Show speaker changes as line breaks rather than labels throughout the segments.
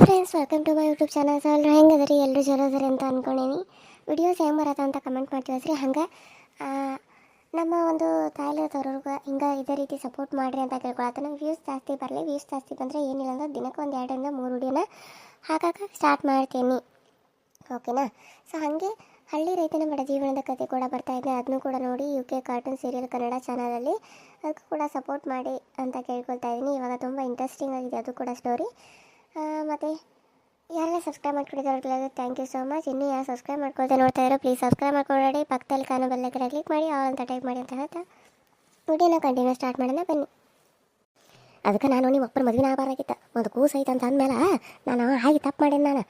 Friends, welcome to my YouTube channel. So ಎಲ್ಲರೂ ಹೆಂಗದ್ರಿ? ಎಲ್ಲರೂ ಚಲೋದ್ರಿ ಅಂತ ಅಂದ್ಕೊಂಡೀನಿ. ವಿಡಿಯೋಸ್ ಹೆಂಗೆ ಬರತ್ತ ಅಂತ ಕಮೆಂಟ್ ಮಾಡ್ತೀವಿ ಹಂಗೆ ನಮ್ಮ ಒಂದು ತಾಯಿಲದವ್ರಿಗೆ ಹಿಂಗೆ ಇದೇ ರೀತಿ ಸಪೋರ್ಟ್ ಮಾಡಿರಿ ಅಂತ ಕೇಳ್ಕೊಳತ್ತಾನೆ. ವ್ಯೂಸ್ ಜಾಸ್ತಿ ಬರಲಿ. ವ್ಯೂಸ್ ಜಾಸ್ತಿ ಬಂದರೆ ಏನಿಲ್ಲ ಅಂದ್ರೆ ದಿನಕ್ಕೆ ಒಂದು 2 3 ವಿಡಿಯೋನ ಹಾಕಕ್ಕೆ ಸ್ಟಾರ್ಟ್ ಮಾಡ್ತೀನಿ, ಓಕೆನಾ? ಸೊ ಹಾಗೆ ಹಳ್ಳಿ ರೈತನ ಬಡ ಜೀವನದ ಕತೆ ಕೂಡ ಬರ್ತಾ ಇದೆ, ಅದನ್ನು ಕೂಡ ನೋಡಿ UK ಕಾರ್ಟೂನ್ ಸೀರಿಯಲ್ ಕನ್ನಡ ಚಾನಲಲ್ಲಿ. ಅದಕ್ಕೂ ಕೂಡ ಸಪೋರ್ಟ್ ಮಾಡಿ ಅಂತ ಕೇಳ್ಕೊಳ್ತಾ ಇದ್ದೀನಿ. ಇವಾಗ ತುಂಬ ಇಂಟ್ರೆಸ್ಟಿಂಗ್ ಆಗಿದೆ ಅದು ಕೂಡ ಸ್ಟೋರಿ. ಮತ್ತು ಯಾರೆಲ್ಲ ಸಬ್ಸ್ಕ್ರೈಬ್ ಮಾಡ್ಕೊಂಡಿದ್ದವ್ರಿಗೆಲ್ಲ ಥ್ಯಾಂಕ್ ಯು ಸೋ ಮಚ್. ಇನ್ನೂ ಯಾರು ಸಬ್ಸ್ಕ್ರೈಬ್ ಮಾಡ್ಕೊಳ್ತಾ ನೋಡ್ತಾ ಇರೋ ಪ್ಲೀಸ್ ಸಬ್ಸ್ಕ್ರೈಬ್ ಮಾಡ್ಕೊಳ್ಳಿ. ಪಕ್ಕದಲ್ಲಿ ಕಾಣೋ ಬೆಲ್ಲೈಕನ್ ಕ್ಲಿಕ್ ಮಾಡಿ ಆಲ್ ಅಂತ ಟೈಪ್ ಮಾಡಿ ಅಂತ ಹೇಳ್ತಾ ವಿಡಿಯೋನ ಕಂಟಿನ್ಯೂ ಸ್ಟಾರ್ಟ್ ಮಾಡೋಣ ಬನ್ನಿ. ಅದಕ್ಕೆ ನಾನು ನೀವು ಒಬ್ಬರು ಮದುವೆ ಆಗಬಾರ್ದಾಗಿತ್ತು. ಒಂದು ಕೂಸು ಐತೆ ಅಂತ ಅಂದಮೇಲೆ ನಾನು ಹಾಗೆ ತಪ್ಪು ಮಾಡೇನಿ ನಾನು.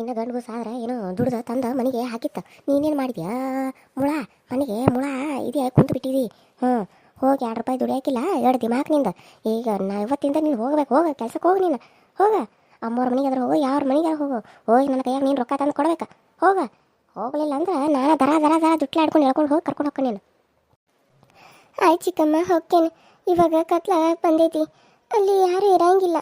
ಇನ್ನು ಗಂಡು ಕೂಸು ಆದರೆ ಏನೋ ದುಡ್ದು ತಂದು ಮನೆಗೆ ಹಾಕಿತ್ತು. ನೀನೇನು ಮಾಡಿದ್ಯಾ? ಮನೆಗೆ ಮುಳ ಇದೆಯಾ ಕುಂತು ಬಿಟ್ಟಿದಿ. ಹೋಗಿ 2 ರೂಪಾಯಿ ದುಡಿಯಾಕಿಲ್ಲ, 2 ದಿಮಾಕ್ ನಿಂದ. ಈಗ ನಾ ಇವತ್ತಿಂದ ನೀನು ಹೋಗ್ಬೇಕು, ಕೆಲ್ಸಕ್ಕೆ ಹೋಗಿ ನೀನು ಹೋಗ. ಅಮ್ಮವ್ರ ಮನೆಗೆ ಆದ್ರೆ ಹೋಗು, ಯಾವ್ರ ಮನೆಗೆ ಹೋಗಿ ನನ್ನ ಕೈಯಾಗ ನೀನು ರೊಕ್ಕ ತಂದು ಕೊಡ್ಬೇಕು. ಹೋಗಲಿಲ್ಲ ಅಂದ್ರೆ ನಾನು ದರ ಜುಟ್ಲಾಡ್ಕೊಂಡು ಹೇಳ್ಕೊಂಡು ಹೋಗಿ ಕರ್ಕೊಂಡು ಹೋಗ್ಕೊಂಡು ನೀನು. ಆಯ್ತು ಚಿಕ್ಕಮ್ಮ, ಹೋಗ್ತೇನೆ. ಇವಾಗ ಕತ್ಲ ಬಂದೈತಿ, ಅಲ್ಲಿ ಯಾರು ಇರಂಗಿಲ್ಲ.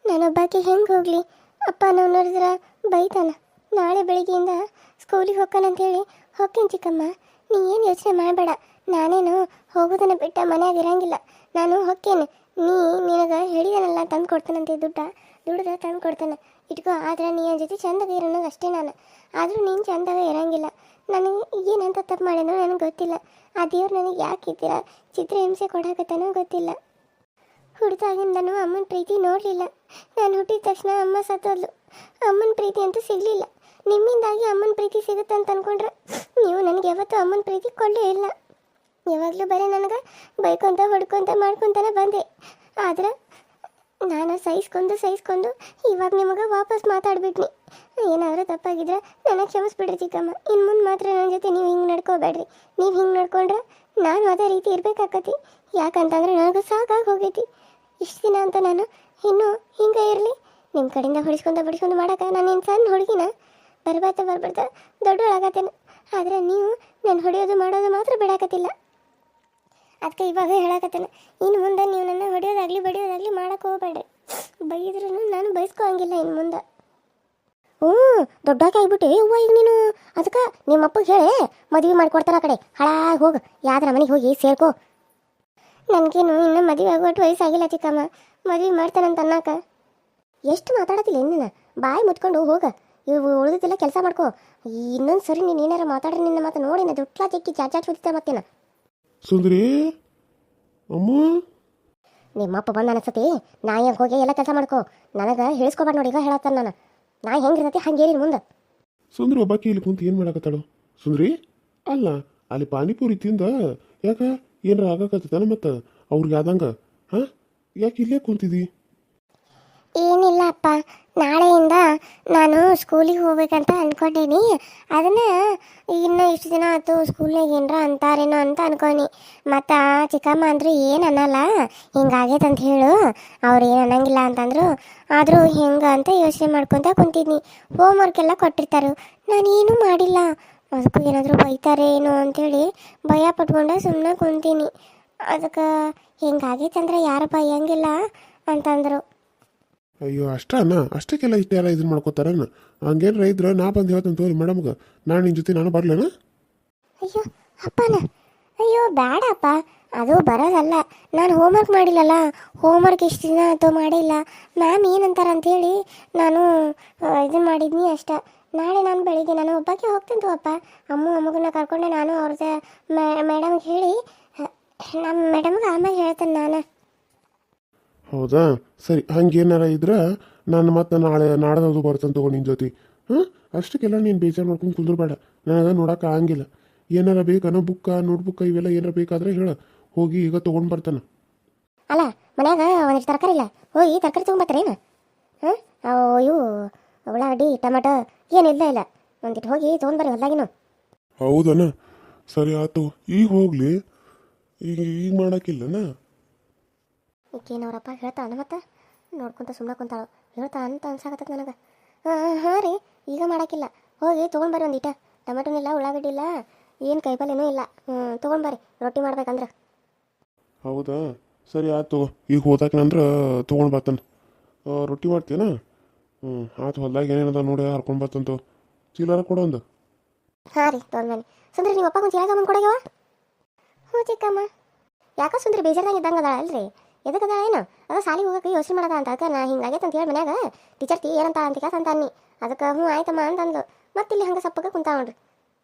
ನಾನೊಬ್ಬಾಕಿ ಹೆಂಗೆ ಹೋಗಲಿ? ಅಪ್ಪ ನಾವು ನೋಡಿದ್ರೆ ಬೈತಾನ. ನಾಳೆ ಬೆಳಿಗ್ಗೆಯಿಂದ ಸ್ಕೂಲಿಗೆ ಹೋಗ್ಕನಂತೇಳಿ ಹೋಗ್ತೇನೆ ಚಿಕ್ಕಮ್ಮ. ನೀ ಏನು ಯೋಚನೆ ಮಾಡಬೇಡ. ನಾನೇನು ಹೋಗೋದನ್ನು ಬಿಟ್ಟ ಮನೆಯಾಗ ಇರಂಗಿಲ್ಲ. ನಾನು ಹೋಗ್ತೇನೆ. ನಿನಗೆ ಹೇಳಿದನಲ್ಲ ತಂದು ಕೊಡ್ತಾನಂತೆ, ದುಡ್ದು ತಂದು ಕೊಡ್ತಾನೆ, ಇಟ್ಕೋ. ಆದರೆ ನೀ ನನ್ನ ಜೊತೆ ಚಂದಾಗ ಇರೋದು ಅಷ್ಟೇ ನಾನು. ಆದರೂ ನೀನು ಚಂದಾಗ ಇರೋಂಗಿಲ್ಲ. ನನಗೆ ಏನಂತ ತಪ್ಪು ಮಾಡೇನೋ ನನಗೆ ಗೊತ್ತಿಲ್ಲ. ಆ ದೇವ್ರು ನನಗೆ ಯಾಕೆ ಇದ್ದೀರ ಚಿತ್ರ ಹಿಂಸೆ ಕೊಡಾಕತ್ತಾನೋ ಗೊತ್ತಿಲ್ಲ. ಹುಡ್ದಾಗಿಂದನೂ ಅಮ್ಮನ ಪ್ರೀತಿ ನೋಡಲಿಲ್ಲ. ನಾನು ಹುಟ್ಟಿದ ತಕ್ಷಣ ಅಮ್ಮ ಸತ್ತೋದ್ಲು. ಅಮ್ಮನ ಪ್ರೀತಿ ಅಂತೂ ಸಿಗಲಿಲ್ಲ. ನಿಮ್ಮಿಂದಾಗಿ ಅಮ್ಮನ ಪ್ರೀತಿ ಸಿಗುತ್ತೆ ಅಂತ ಅಂದ್ಕೊಂಡ್ರೆ ನೀವು ನನಗೆ ಯಾವತ್ತೂ ಅಮ್ಮನ ಪ್ರೀತಿ ಕೊಡಲೇ ಇಲ್ಲ. ಯಾವಾಗಲೂ ಬರೀ ನನಗೆ ಬೈಕೊಂತ ಹೊಡ್ಕೊತ ಮಾಡ್ಕೊತಾನೆ ಬಂದೆ. ಆದ್ರೆ ನಾನು ಸಹಿಸ್ಕೊಂಡು ಇವಾಗ ನಿಮಗೆ ವಾಪಸ್ ಮಾತಾಡ್ಬಿಟ್ನಿ. ಏನಾದರೂ ತಪ್ಪಾಗಿದ್ರೆ ನನಗೆ ಕ್ಷಮಿಸ್ಬಿಡ್ರಿ ಚಿಕ್ಕಮ್ಮ. ಇನ್ನು ಮುಂದೆ ಮಾತ್ರ ನನ್ನ ಜೊತೆ ನೀವು ಹಿಂಗೆ ನಡ್ಕೋಬೇಡ್ರಿ. ನೀವು ಹಿಂಗೆ ನಡ್ಕೊಂಡ್ರೆ ನಾನು ಅದೇ ರೀತಿ ಇರಬೇಕಾಕತಿ. ಯಾಕಂತಂದ್ರೆ ನನಗೂ ಸಾಕಾಗಿ ಹೋಗೈತಿ. ಇಷ್ಟು ದಿನ ಅಂತ ನಾನು ಇನ್ನೂ ಹಿಂಗೆ ಇರಲಿ. ನಿಮ್ಮ ಕಡೆಯಿಂದ ಹೊಡಿಸ್ಕೊಂಡು ಮಾಡೋಕೆ ನಾನು ಏನು ಸಣ್ಣ ಹುಡುಗಿನ? ಬರ್ಬರ್ತಾ ದೊಡ್ಡೊಳಾಗತ್ತೇನೆ. ಆದರೆ ನೀವು ನಾನು ಹೊಡೆಯೋದು ಮಾಡೋದು ಮಾತ್ರ ಬಿಡಾಕತ್ತಿಲ್ಲ. ಅದಕ್ಕೆ ಇವಾಗ ಹೇಳಕತ್ತೇನೆ, ಇನ್ನು ಮುಂದೆ ನೀವು ನನ್ನ ಹೊಡೆಯೋದಾಗಲಿ ಬಡಿಯೋದಾಗಲಿ ಮಾಡೋಕೆ ಹೋಗಬೇಡ್ರಿ. ಬೈದ್ರೂ ನಾನು ಬಯಸ್ಕೋಂಗಿಲ್ಲ ಇನ್ನು ಮುಂದೆ. ದೊಡ್ಡಾಕಿ ಆಗ್ಬಿಟ್ಟೆ ಹೂವು ಈಗ ನೀನು. ಅದಕ್ಕೆ ನಿಮ್ಮಪ್ಪಗೆ ಹೇಳಿ ಮದುವೆ ಮಾಡಿಕೊಡ್ತಾನೆ. ಆ ಕಡೆ ಹಾಳಾಗಿ ಹೋಗು, ಯಾವ್ದಾರ ಮನೆಗೆ ಹೋಗಿ ಸೇರ್ಕೋ. ನನಗೇನು ಇನ್ನೂ ಮದುವೆ ಆಗೋಟ್ಟು ವಯಸ್ಸಾಗಿಲ್ಲ ಚಿಕ್ಕಮ್ಮ. ಮದುವೆ ಮಾಡ್ತಾನಂತ ಅನ್ನಕ ಎಷ್ಟು ಮಾತಾಡತ್ತಿಲ್ಲ ಇನ್ನೇನು. ಬಾಯಿ ಮುಚ್ಕೊಂಡು ಹೋಗ. ಇವು ಉಳಿದಿದ್ದೆಲ್ಲ ಕೆಲಸ ಮಾಡ್ಕೋ. ಇನ್ನೊಂದು ಸರಿ ನೀನು ಏನಾರ ಮಾತಾಡ್ರಿ ನಿನ್ನ ಮಾತು ನೋಡಿನ ದುಟ್ಲಾ ಚೆಕ್ಕಿ ಚಾಚಾಟ್ ಹೊಡಿತಾ ಮತ್ತೇನ.
ಸುಂದ್ರಿ ಅಮ್ಮ,
ನಿಮ್ಮಪ್ಪ ಬಂದು ಅನಿಸ್ತತಿ. ನಾಯಿ ಹೋಗಿ ಎಲ್ಲ ಕೆಲಸ ಮಾಡ್ಕೋ. ನನಗೆ ಹೇಳಿಸ್ಕೊಬಾರ್ದು ನೋಡಿ. ಈಗ ಹೇಳತ್ತಾನ ನಾನು. ನಾಯಿ ಹೆಂಗಿರ್ತತಿ ಹಂಗೇರಿ ಮುಂದೆ.
ಸುಂದ್ರಿ ಒಬ್ಬಾಕಿ ಇಲ್ಲಿ ಕುಂತು ಏನು ಮಾಡಕತ್ತಾಳು? ಸುಂದ್ರಿ ಅಲ್ಲ, ಅಲ್ಲಿ ಪಾನಿಪುರಿ ತಿಂದ ಯಾಕ ಏನಾರ ಆಗಕತ್ತಾನ ಮತ್ತು ಅವ್ರಿಗೆ ಆದಂಗ? ಯಾಕೆ ಇಲ್ಲೇ ಕುಂತಿದಿ?
ಏನಿಲ್ಲ ಅಪ್ಪ, ನಾಳೆಯಿಂದ ನಾನು ಸ್ಕೂಲಿಗೆ ಹೋಗ್ಬೇಕಂತ ಅಂದ್ಕೊಂಡೀನಿ. ಅದನ್ನು ಇನ್ನೂ ಇಷ್ಟು ದಿನ ಆಯ್ತು ಸ್ಕೂಲ್ನಾಗ ಏನರ ಅಂತಾರೇನೋ ಅಂತ ಅನ್ಕೊನಿ. ಮತ್ತು ಚಿಕ್ಕಮ್ಮ ಅಂದರು ಏನು ಅನ್ನಲ್ಲ, ಹಿಂಗಾಗೈತಂತ ಹೇಳು, ಅವ್ರು ಏನು ಅನ್ನಂಗಿಲ್ಲ ಅಂತಂದರು. ಆದರೂ ಹೆಂಗೆ ಅಂತ ಯೋಚನೆ ಮಾಡ್ಕೊತ ಕುಂತಿದ್ನಿ. ಹೋಮ್ವರ್ಕ್ ಎಲ್ಲ ಕೊಟ್ಟಿರ್ತಾರೆ, ನಾನೇನು ಮಾಡಿಲ್ಲ. ಅದಕ್ಕೂ ಏನಾದರೂ ಬೈತಾರೆ ಏನೋ ಅಂಥೇಳಿ ಭಯ ಪಟ್ಕೊಂಡೆ ಸುಮ್ಮನೆ ಕುಂತೀನಿ. ಅದಕ್ಕೆ ಹಿಂಗಾಗೈತಂದ್ರೆ ಯಾರು ಬೈಯಂಗಿಲ್ಲ ಅಂತಂದರು.
ಅಯ್ಯೋ ಅಷ್ಟಕ್ಕೆಲ್ಲ ಇಷ್ಟೆಲ್ಲ ಇದನ್ನ ಮಾಡ್ಕೋತಾರನ? ಹಂಗೇನಾರ ಇದ್ರೆ ನಾ ಬಂದು ಹೇಳ್ತಾನೆ ತೋರಿ ಮೇಡಮ್ಗೆ. ನಾನು ನಿನ್ನ ಜೊತೆ ನಾನು ಬರಲೇನ?
ಅಯ್ಯೋ ಅಪ್ಪನ, ಅಯ್ಯೋ ಬೇಡಪ್ಪ, ಅದು ಬರೋದಲ್ಲ. ನಾನು ಹೋಮ್ವರ್ಕ್ ಮಾಡಿಲ್ಲಲ್ಲ. ಹೋಮ್ವರ್ಕ್ ಇಷ್ಟು ದಿನ ಆಯಿತು ಮಾಡಿಲ್ಲ. ಮ್ಯಾಮ್ ಏನಂತಾರೆ ಅಂಥೇಳಿ ನಾನು ಇದನ್ನು ಮಾಡಿದ್ನಿ ಅಷ್ಟೆ. ನಾಳೆ ನಾನು ಬೆಳಿಗ್ಗೆ ನಾನು ಒಬ್ಬಾಕೆ ಹೋಗ್ತೀನಿ ಅಪ್ಪ. ಅಮ್ಮಗನ್ನ ಕರ್ಕೊಂಡೆ ನಾನು ಅವ್ರದ್ದು ಮೇಡಮ್ಗೆ ಹೇಳಿ ನಮ್ಮ ಮೇಡಮ್ಗೆ ಆಮೇಲೆ ಹೇಳ್ತೇನೆ ನಾನು.
ಹೌದಾ, ಸರಿ. ಹಂಗೇನಾರ ಇದ್ರೆ ನಾನು ಮತ್ತೆ ನಾಡ್ದು ಬರ್ತೇನೆ ತಗೋ ನಿನ್ನ ಜೊತೆ. ಅಷ್ಟಕ್ಕೆಲ್ಲ ನೀನು ಬೇಜಾರು ಮಾಡ್ಕೊಂಡು ಕುಂದ್ರಬೇಡ. ನನಗೆ ನೋಡೋಕೆ ಆಗಂಗಿಲ್ಲ. ಏನಾರ ಬೇಕನೋ ನೋಟ್ಬುಕ್ಕ ಇವೆಲ್ಲ ಏನಾರ ಬೇಕಾದ್ರೆ ಹೇಳ, ಹೋಗಿ ಈಗ ತೊಗೊಂಡು ಬರ್ತಾನೆ.
ಅಲ್ಲ, ಮನ್ಯಾಗ ಒಂದಿಷ್ಟು ತರಕಾರಿ ಇಲ್ಲ, ಹೋಗಿ ತರಕಾರಿ ತೊಗೊಂಬರ್ತಾರೇನು? ಇವು ಉಳ್ಳಾಗಡ್ಡಿ ಟೊಮೆಟೊ ಏನಿಲ್ಲ ಒಂದಿಟ್ಟು ಹೋಗಿ ತೊಗೊಂಡ್ಬರ್ರಿ ಹೊಲ್ದಾಗಿನು.
ಹೌದನ, ಸರಿ ಆಯ್ತು. ಈಗ ಹೋಗ್ಲಿ, ಈಗ ಮಾಡೋಕ್ಕಿಲ್ಲನ?
ಈಗೇನವ್ರಪ್ಪ ಹೇಳ್ತಾಳೆ ಮತ್ತೆ ನೋಡ್ಕೊಂತ ಸುಮ್ಮನೆ ಕುಂತಾಳು. ಹೇಳ್ತಾ ಅಂತ ಅನ್ಸಾಕತ್ತದ ನನಗೆ. ಹಾಂ ರೀ, ಈಗ ಮಾಡೋಕ್ಕಿಲ್ಲ. ಹೋಗಿ ತೊಗೊಂಡ್ಬರ್ರಿ ಒಂದಿಟ. ಟೊಮೆಟೊನಿಲ್ಲ, ಉಳ್ಳಾಗಡ್ಡಿ ಇಲ್ಲ, ಏನು ಕೈಪಲ್ಯನೂ ಇಲ್ಲ. ತೊಗೊಂಡ್ಬರ್ರಿ, ರೊಟ್ಟಿ ಮಾಡ್ಬೇಕಂದ್ರೆ.
ಹೌದಾ, ಸರಿ ಆಯ್ತು. ಈಗ ಹೋದಾಕಂದ್ರೆ ತೊಗೊಂಡು ಬರ್ತಾನೆ. ರೊಟ್ಟಿ ಮಾಡ್ತೀಯನ? ಆತು ಹೊಲ್ದಾಗ ಏನೇನದ ನೋಡಿ ಹರ್ಕೊಂಡು ಬರ್ತಂತು ಚೀಲಾರ ಕೊಡೊಂದು.
ಹಾಂ ರೀ ತೊಗೊಂಡ್ಬನ್ನಿ. ಸುಂದ್ರಿ ನಿಮ್ಮ ಅಪ್ಪ ಒಂದು ಚೀಲ ತಗೊಂಡು ಕೊಡಗ್ಯವ. ಹ್ಞೂ ಚಿಕ್ಕಮ್ಮ. ಯಾಕೆ ಸುಂದ್ರಿ ಬೇಜಾರ್ದಾಗ ಇದ್ದಂಗೆ ಅದಾಳ ಅಲ್ರಿ? ಎದಕ್ಕೆ ಅದಾಳ ಏನು? ಅದು ಸಾಲಿಗೆ ಹೋಗಕ್ಕೆ ಯೋಚನೆ ಮಾಡದ ಅಂತ ಅದಕ್ಕೆ ನಾ ಹಿಂಗಾಗೈತೆ ಅಂತ ಹೇಳಿ ಮನ್ಯಾಗ ಟೀಚರ್ ಏನಂತ ಅಂತ ಕೆಲಸ ಅಂತ ಅನ್ನಿ. ಅದಕ್ಕೆ ಹ್ಞೂ ಆಯ್ತಮ್ಮ ಅಂತಂದು ಮತ್ತೆ ಇಲ್ಲಿ ಹಂಗೆ ಸಪ್ಪಗೆ ಕುಂತಾವ ನೋಡ್ರಿ.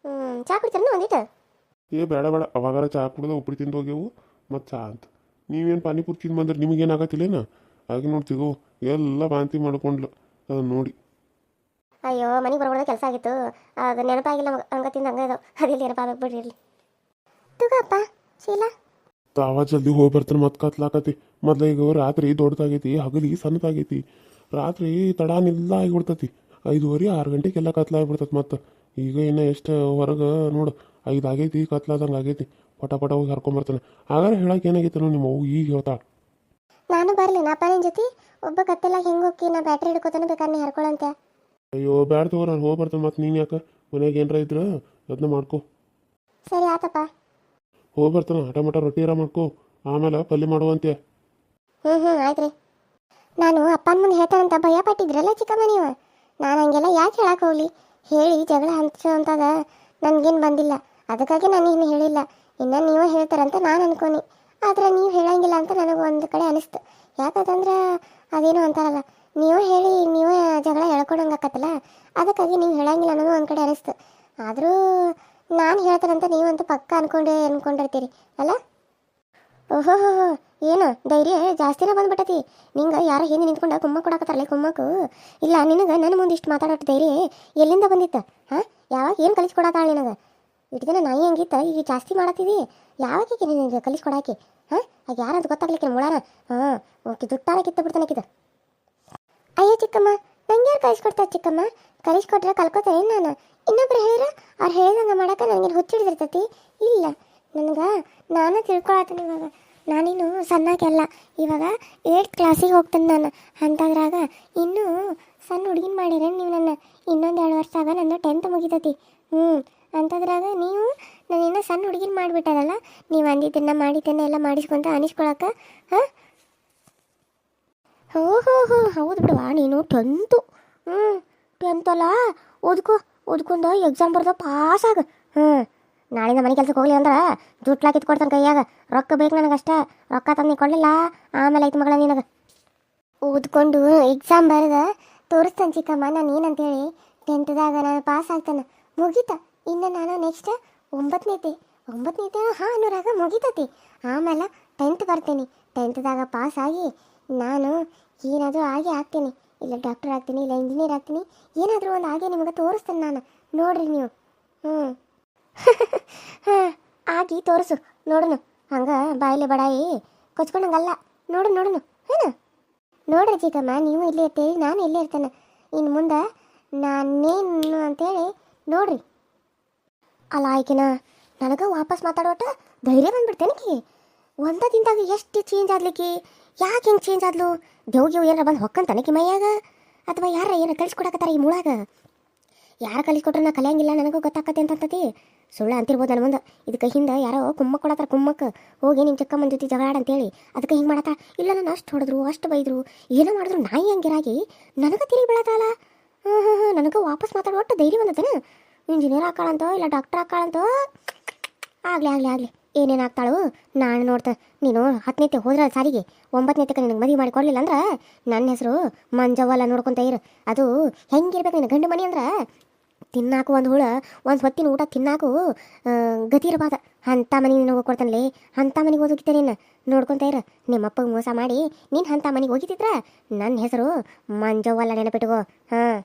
ಚಾ ಕುಡಿತೀರನ ಒಂದಿಟ್ಟು?
ಬೇಡ ಬೇಡ, ಅವಾಗಾರ ಚಹಾ ಕುಡ್ದು ಉಪ್ರಿ ತಿಂದು ಹೋಗ್ಯವು ಮತ್ತು ಚಹಾ ಅಂತ. ನೀವೇನು ಪಾನಿಪುರಿ ತಿಂದು ಬಂದ್ರೆ ನಿಮಗೇನು ಆಗತ್ತಿಲ್ಲೇನ? ಹಾಗೆ ನೋಡ್ತಿಗೋ ಎಲ್ಲ ವಾಂತಿ ಮಾಡ್ಕೊಂಡ್ಲು ಅದನ್ನು ನೋಡಿ.
ಅಯ್ಯೋ ಮನೆಗೆ ಬರ್ಬಾರ್ದ ಕೆಲಸ ಆಗಿತ್ತು, ಅದು ನೆನಪಾಗಿಲ್ಲ ನಮಗೆ. ಹಂಗೆ ತಿಂದು ಹಂಗೆ ಇದಾವೆ, ಅದೆಲ್ಲಿ ನೆನಪಾಗಬೇಕು ಬಿಡ್ರಿ ಇರಲಿ. ತುಗಪ್ಪ ಶೀಲ.
ತಾವ ಜಲ್ದಿ ಹೋಗಿ ಬರ್ತಾನೆ ಮತ್ತೆ ಕತ್ಲಾಕತಿ. ಮೊದ್ಲು ಈಗ ರಾತ್ರಿ ದೊಡ್ಡದಾಗೈತಿ, ಹಗಲಿಗೆ ಸಣ್ಣದಾಗೈತಿ. ರಾತ್ರಿ ತಡಾನೆಲ್ಲ ಆಗಿಬಿಡ್ತತಿ. 5:30 6 ಗಂಟೆಗೆಲ್ಲ ಕತ್ಲಾಗ್ಬಿಡ್ತತಿ. ಮತ್ತು ಈಗ ಇನ್ನು ಎಷ್ಟು ಹೊರಗೆ ನೋಡು 5 ಆಗೈತಿ, ಕತ್ಲಾದಂಗೆ ಆಗೈತಿ. ಪಟ ಪಟ ಹೋಗಿ ಹರ್ಕೊಂಬರ್ತಾನೆ. ಹಾಗಾದ್ರೆ ಹೇಳಕ್ಕೆ ಏನಾಗೈತೆ ನೋಡಿ ನಿಮ್ಮ ಅವು ಈಗ ಹೇಳ್ತಾಳೆ.
ನಾನು ಬರಲಿ ನಾ ನಿನ್ನ ಜೊತೆ ಒಬ್ಬ ಕತ್ತೆಲ್ಲ ಹೆಂಗೆ ಹೋಗಿ ನಾ ಬ್ಯಾಟ್ರಿ ಹಿಡ್ಕೊತಾನೆ ಬೇಕಾದ್ರೆ ನೀ ಹರ್ಕೊಳಂತೆ.
ಅಯ್ಯೋ ಬ್ಯಾಡ ತಗೋ, ನಾನು ಹೋಗಿ ಬರ್ತಾನೆ. ಮತ್ತು ನೀನು ಯಾಕೆ ಮನೆಯಾಗ ಏನರ ಇದ್ರೆ ಅದನ್ನ ಮಾಡ್ಕೊ.
ಸರಿ ಆತಪ್ಪ.
ಹೋಗಿ ಬರ್ತಾನೆ. ಆಟ ಮಟ ರೊಟ್ಟಿರ ಮಾಡ್ಕೊ, ಆಮೇಲೆ ಪಲ್ಯ ಮಾಡುವಂತೆ.
ಆಯ್ತು ರೀ. ನಾನು ಅಪ್ಪನ ಮುಂದೆ ಹೇಳ್ತಾನಂತ ಭಯ ಪಟ್ಟಿದ್ರಲ್ಲ ಚಿಕ್ಕಮ್ಮ ನೀವು. ನಾನು ಹಂಗೆಲ್ಲ ಯಾಕೆ ಹೇಳಕ್ಕೆ ಹೋಗ್ಲಿ ಹೇಳಿ ಜಗಳ ಹಂಚೋ ಅಂತದ ನನಗೇನು ಬಂದಿಲ್ಲ. ಅದಕ್ಕಾಗಿ ನಾನು ಇನ್ನು ಹೇಳಿಲ್ಲ. ಇನ್ನು ನೀವೇ ಹೇಳ್ತಾರಂತ ನಾನು ಅನ್ಕೊನಿ. ಆದರೆ ನೀವು ಹೇಳಂಗಿಲ್ಲ ಅಂತ ನನಗೆ ಒಂದು ಕಡೆ ಅನಿಸ್ತು. ಯಾಕಂತಂದ್ರೆ ಅದೇನು ಅಂತಾರಲ್ಲ, ನೀವೇ ಹೇಳಿ ನೀವೇ ಜಗಳ ಹೇಳ್ಕೊಡಂಗೆ ಆಕತ್ತಲ್ಲ, ಅದಕ್ಕಾಗಿ ನೀವು ಹೇಳಂಗಿಲ್ಲ ಅನ್ನೋದು ಒಂದು ಕಡೆ ಅನಿಸ್ತು. ಆದರೂ ನಾನು ಹೇಳ್ತಾರಂತ ನೀವಂತೂ ಪಕ್ಕ ಅನ್ಕೊಂಡಿರ್ತೀರಿ ಅಲ್ಲ? ಓಹೋ ಏನು ಧೈರ್ಯ ಜಾಸ್ತಿನೇ ಬಂದ್ಬಿಟ್ಟತಿ ನಿಂಗೆ. ಯಾರೋ ಹಿಂದೆ ನಿಂತ್ಕೊಂಡು ಕುಮ್ಮ ಕೊಡಕತ್ತಾರಲ್ಲ ಕುಮ್ಮಕ್ಕು. ಇಲ್ಲ ನಿನಗೆ ನನ್ನ ಮುಂದೆ ಇಷ್ಟು ಮಾತಾಡೋಟ್ಟು ಧೈರ್ಯ ಎಲ್ಲಿಂದ ಬಂದಿತ್ತ? ಹಾಂ ಯಾವಾಗ ಏನು ಕಲಿಸ್ಕೊಡತ್ತಾಳ ನಿನಗೆ? ಇಟ್ಟು ದಿನ ನಾಯಿ ಹಂಗಿತ್ತ, ಈಗ ಜಾಸ್ತಿ ಮಾಡತ್ತಿದಿ. ಯಾವಾಗೀಗ ನಿನಗೆ ಕಲಿಸ್ಕೊಡಾಕಿ? ಹಾಂ ಆಗ ಯಾರಂತ ಗೊತ್ತಾಗ್ಲಿಕ್ಕೆ ಮುಳಾರ. ಹಾಂ ಓಕೆ ದುಟ್ಟಾರ ಕಿತ್ತ ಬಿಡ್ತಾನಕ್ಕಿದ. ಅಯ್ಯೋ ಚಿಕ್ಕಮ್ಮ, ನಂಗೆ ಯಾರು ಕಲಿಸ್ಕೊಡ್ತಾರೆ ಚಿಕ್ಕಮ್ಮ? ಕಲಿಸ್ಕೊಟ್ರೆ ಕಲ್ಕೋತೇನೆ ನಾನು. ಇನ್ನೊಬ್ರು ಹೇಳಿದ್ರೆ ಅವ್ರು ಹೇಳ್ದಂಗೆ ಮಾಡೋಕೆ ನನಗೇನು ಹುಚ್ಚಿಡ್ದಿರ್ತೈತಿ? ಇಲ್ಲ ನನಗೆ ನಾನು ತಿಳ್ಕೊಳತ್ತೀನಿ. ಇವಾಗ ನಾನಿನ್ನು ಸಣ್ಣಕ್ಕೆಲ್ಲ, ಇವಾಗ 8th ಕ್ಲಾಸಿಗೆ ಹೋಗ್ತೇನೆ ನಾನು. ಅಂತದ್ರಾಗ ಇನ್ನೂ ಸಣ್ಣ ಹುಡುಗಿನ ಮಾಡಿರೇನು ನೀವು ನನ್ನ? ಇನ್ನೊಂದು 2 ವರ್ಷ ಆಗ ನನ್ನ 10th ಮುಗಿತೈತಿ. ಅಂಥದ್ರಾಗ ನೀವು ನಾನು ಇನ್ನೂ ಸಣ್ಣ ಹುಡುಗಿನ ಮಾಡಿಬಿಟ್ಟಾರಲ್ಲ. ನೀವು ಅಂದಿದ್ದನ್ನು ಮಾಡಿದ್ದನ್ನು ಎಲ್ಲ ಮಾಡಿಸ್ಕೊಂತ ಅನಿಸ್ಕೊಳಕ್ಕೆ. ಹಾಂ ಹೌದು ಬಿಡುವ. ನೀನು 10th 10th ಅಲ್ಲ, ಓದ್ಕೊಂಡು ಎಕ್ಸಾಮ್ ಬರ್ದ ಪಾಸಾಗ. ನಾಳಿಂದ ಮನೆ ಕೆಲ್ಸಕ್ಕೆ ಹೋಗ್ಲಿ ಅಂದ್ರೆ ದುಡ್ಡು ಕಿತ್ಕೊಡ್ತಾನೆ ಕೈಯಾಗ. ರೊಕ್ಕ ಬೇಕು ನನಗಷ್ಟೇ. ರೊಕ್ಕ ತಂದು ಕೊಡಲಿಲ್ಲ ಆಮೇಲೆ ಐತೆ ಮಗಳ ನಿನಗೆ. ಓದ್ಕೊಂಡು ಎಕ್ಸಾಮ್ ಬರೆದ ತೋರಿಸ್ತಾನೆ ಚಿಕ್ಕಮ್ಮ ನಾನು ಏನಂತೇಳಿ. 10th ನಾನು ಪಾಸ್ ಆಗ್ತಾನೆ, ಮುಗೀತ. ಇನ್ನು ನಾನು ನೆಕ್ಸ್ಟ್ 9ನೇತೆ ಹಾಂ ಅನ್ನೋರಾಗ ಮುಗಿತತಿ. ಆಮೇಲೆ 10th ಬರ್ತೀನಿ. 10th ಪಾಸ್ ಆಗಿ ನಾನು ಏನಾದರೂ ಆಗಿ ಆಗ್ತೀನಿ. ಇಲ್ಲ ಡಾಕ್ಟರ್ ಆಗ್ತೀನಿ, ಇಲ್ಲ ಇಂಜಿನಿಯರ್ ಆಗ್ತೀನಿ. ಏನಾದರೂ ಒಂದು ಹಾಗೆ ನಿಮಗೆ ತೋರಿಸ್ತೇನೆ ನಾನು. ನೋಡ್ರಿ ನೀವು. ಹಾಂ ಆಗಿ ತೋರಿಸು ನೋಡೋಣ. ಹಂಗೆ ಬಾಯಿಲೆ ಬಡಾಯಿ ಕೊಚ್ಕೊಂಡಂಗಲ್ಲ. ನೋಡೋಣ ಏನು ನೋಡ್ರಿ ಚಿಕ್ಕಮ್ಮ, ನೀವು ಇಲ್ಲೇ ಇರ್ತೀವಿ, ನಾನು ಇಲ್ಲೇ ಇರ್ತೇನೆ. ಇನ್ನು ಮುಂದೆ ನಾನೇನು ಅಂತೇಳಿ ನೋಡ್ರಿ. ಅಲ್ಲ ಆಯ್ಕೆನ ನನಗೆ ವಾಪಸ್ ಮಾತಾಡೋಟ ಧೈರ್ಯ ಬಂದ್ಬಿಡ್ತೇನಕಿ. ಒಂದ ದಿನದಾಗ ಎಷ್ಟು ಚೇಂಜ್ ಆದ್ಲಿಕ್ಕೆ? ಯಾಕೆ ಹಿಂಗೆ ಚೇಂಜ್ ಆದ್ಲು? ದೇವ್ಗೆ ಏನಾರ ಬಂದು ಹೊಕ್ಕಂತನಕಿ ಮೈಯಾಗ? ಅಥವಾ ಯಾರ ಏನ ಕಲಿಸ್ಕೊಡಕತ್ತಾರ ಈ ಮೂಳಾಗ? ಯಾರು ಕಲಿಸ್ಕೊಟ್ರೆ ನಾ ಕಲಿಯಂಗಿಲ್ಲ ನನಗೂ ಗೊತ್ತಾಕತ್ತೆ ಅಂತಂತತಿ. ಸುಳ್ಳು ಅಂತಿರ್ಬೋದು ನನ್ನ ಮುಂದೆ. ಇದಕ್ಕೆ ಹಿಂದೆ ಯಾರೋ ಕುಮ್ಮಕ್ಕೆ ಕೊಡತ್ತಾರ. ಕುಮ್ಮಕ್ಕೆ ಹೋಗಿ ನಿಮ್ಮ ಚಿಕ್ಕಮ್ಮನ ಜೊತೆ ಜಗಳ ಅಂತೇಳಿ ಅದಕ್ಕೆ ಹಿಂಗೆ ಮಾಡತ್ತ. ಇಲ್ಲ ನಾನು ಅಷ್ಟು ಹೊಡೆದ್ರು ಅಷ್ಟು ಬೈದರು ಏನೋ ಮಾಡಿದ್ರು ನಾಯಿ ಹಂಗಿರಾಗಿ ನನಗೆ ತಿರುಗಿ ಬೀಳತ್ತಲ್ಲ. ನನಗೆ ವಾಪಸ್ ಮಾತಾಡೋ ಒಟ್ಟು ಧೈರ್ಯ ಬಂದತೇನೆ. ಇಂಜಿನಿಯರ್ ಹಾಕಾಳಂತೋ ಇಲ್ಲ ಡಾಕ್ಟರ್ ಹಾಕಾಳಂತೋ ಆಗಲಿ ಏನೇನು ಆಗ್ತಾಳು ನಾನು ನೋಡ್ತೇನೆ. ನೀನು 10ನೇತೆ ಹೋದ್ರೆ ಸಾರಿಗೆ 9ನೇತಕ್ಕೆ ನಿನಗೆ ಮದುವೆ ಮಾಡಿ ಕೊಡಲಿಲ್ಲ ಅಂದ್ರೆ ನನ್ನ ಹೆಸರು ಮಂಜವ್ವಲ್ಲ. ನೋಡ್ಕೊತ ಇರು. ಅದು ಹೆಂಗಿರ್ಬೇಕು ನಿನ್ನ ಗಂಡು ಮನೆ ಅಂದ್ರೆ ತಿನ್ನಾಕು ಒಂದು ಹುಳ ಒಂದು ಹೊತ್ತಿನ ಊಟ ತಿನ್ನಾಕು ಗತಿ ಇರಬಾರ್ದು. ಅಂಥ ಮನೆಗೆ ನೀನು ಹೋಗಿ ಕೊಡ್ತಾನಲ್ಲಿ. ಅಂಥ ಮನೆಗೆ ಓದೋಗಿದ್ದೆ ನೀನು ನೋಡ್ಕೊತ ಇರು. ನಿಮ್ಮಪ್ಪಗೆ ಮೋಸ ಮಾಡಿ ನೀನು ಅಂಥ ಮನೆಗೆ ಹೋಗಿದ್ದಿದ್ರೆ ನನ್ನ ಹೆಸರು ಮಂಜವ್ವಲ್ಲ, ನೆನಪಿಟ್ಕೋ. ಹಾಂ